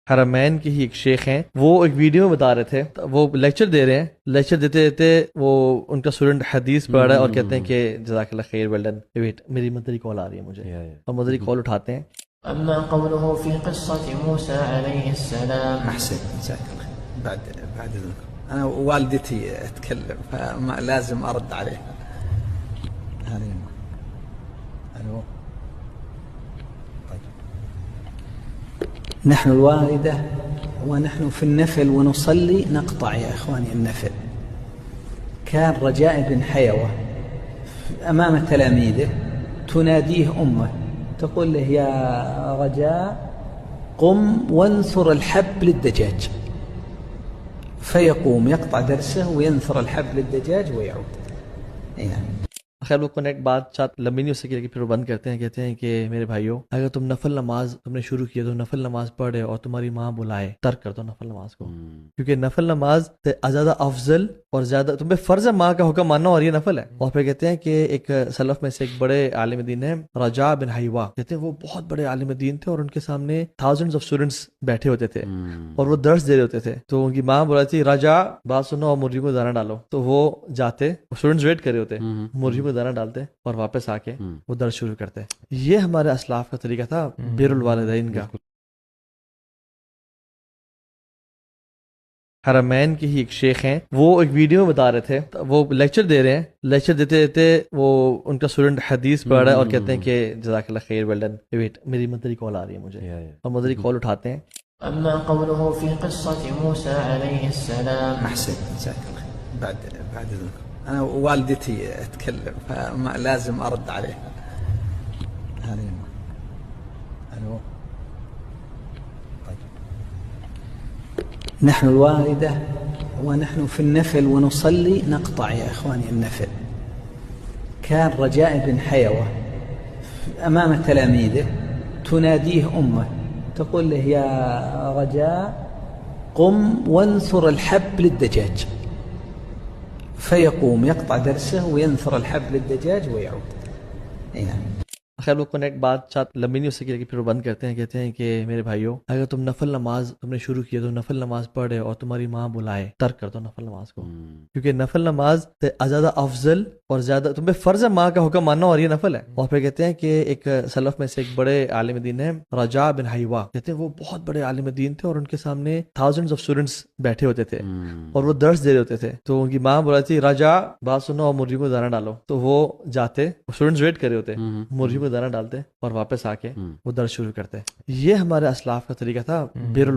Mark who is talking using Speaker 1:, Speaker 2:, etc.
Speaker 1: हरमैन के ही एक शेख हैं, वो एक वीडियो में बता रहे थे, वो लेक्चर दे रहे हैं। लेक्चर देते देते वो उनका स्टूडेंट हदीस पढ़ रहा है और कहते हैं कि जज़ाकल्लाह खैर, वेल डन। वेट, मेरी मदरी कॉल आ रही है मुझे, और मदरी कॉल उठाते हैं।
Speaker 2: أما قوله في قصة موسى عليه السلام.
Speaker 3: أحسن، جزاك الله. بعد إذنكم، أنا والدتي أتكلم فلازم أرد عليها. هذه ألو. نحن الوالدة ونحن في النفل ونصلي نقطع يا إخواني النفل. كان رجاء بن حيوة أمام تلاميذه تناديه أمه تقول له يا رجاء قم وانثر الحب للدجاج، فيقوم يقطع درسه وينثر الحب للدجاج ويعود. يعني
Speaker 1: खैर वो कनेक्ट बात साथ लंबी नहीं हो सकी, लेकिन फिर वो बंद करते हैं। कहते हैं कि मेरे भाइयों, अगर तुम नफल नमाज तुमने शुरू किया, तो नफल नमाज पढ़े और तुम्हारी माँ बुलाए, तर्क कर दो नफल नमाज को, क्योंकि नफल नमाज ज्यादा अफजल और ज्यादा तुम्हें फर्ज है माँ का हुक्म मानना, और ये नफल है। और फिर कहते हैं कि एक सलफ में से एक बड़े आलिम दीन है रजा बिन हयवा, कहते हैं वो बहुत बड़े आलिम दीन थे और उनके सामने थाउजेंड्स ऑफ स्टूडेंट्स बैठे होते थे और वो दर्स दे रहे होते थे। तो उनकी माँ बुलाती, राजा बात सुनो और मुर्गी को दाना डालो। तो वो जाते, स्टूडेंट्स वेट कर रहे होते, मुर्गी को दाना डालते और वापस आके वो दर्स शुरू करते। ये हमारे असलाफ का तरीका था बिरुल वालिदैन का। हरमैन के ही एक शेख हैं, वो एक वीडियो में बता रहे थे, वो लेक्चर दे रहे हैं। लेक्चर देते देते वो उनका स्टूडेंट हदीस पढ़ रहा है और कहते हैं कि जज़ाकल्लाह खैर, वेल डन। वेट, मेरी मदरी कॉल आ रही है मुझे, और मदरी कॉल उठाते हैं।
Speaker 2: أما قوله في قصة موسى عليه السلام.
Speaker 3: أحسن، جزاك الله. بعد إذنكم، أنا والدتي أتكلم فلازم أرد عليها. هذه ألو. نحن الوالدة ونحن في النفل ونصلي نقطع يا إخواني النفل. كان رجاء بن حيوة أمام تلاميذه تناديه أمه تقول له يا رجاء قم وانثر الحب للدجاج، فيقوم يقطع درسه وينثر الحب للدجاج ويعود. يعني
Speaker 1: खैर वो कनेक्ट बात साथ लंबी नहीं हो सकी, लेकिन फिर वो बंद करते हैं। कहते हैं कि मेरे भाइयों, अगर तुम नफल नमाज तुमने शुरू किया, तो नफल नमाज पढ़े और तुम्हारी माँ बुलाए, तर्क कर दो नफल नमाज को, क्योंकि नफल नमाज ज्यादा अफजल और ज्यादा तुम्हें फर्ज है माँ का हुक्म मानना, और ये नफल है। और फिर कहते हैं कि एक सलफ में से एक बड़े आलिम दीन है रजा बिन हयवा, कहते हैं वो बहुत बड़े आलिम दीन थे और उनके सामने थाउजेंड्स ऑफ स्टूडेंट्स बैठे होते थे और वो दर्स दे रहे होते थे। तो उनकी माँ बुलाती, राजा बात सुनो और मुर्गी को दाना डालो। तो वो जाते, स्टूडेंट्स वेट कर रहे होते, मुर्गी को दाना डालते और वापस आके वो दर्स शुरू करते। ये हमारे असलाफ का तरीका था बिरुल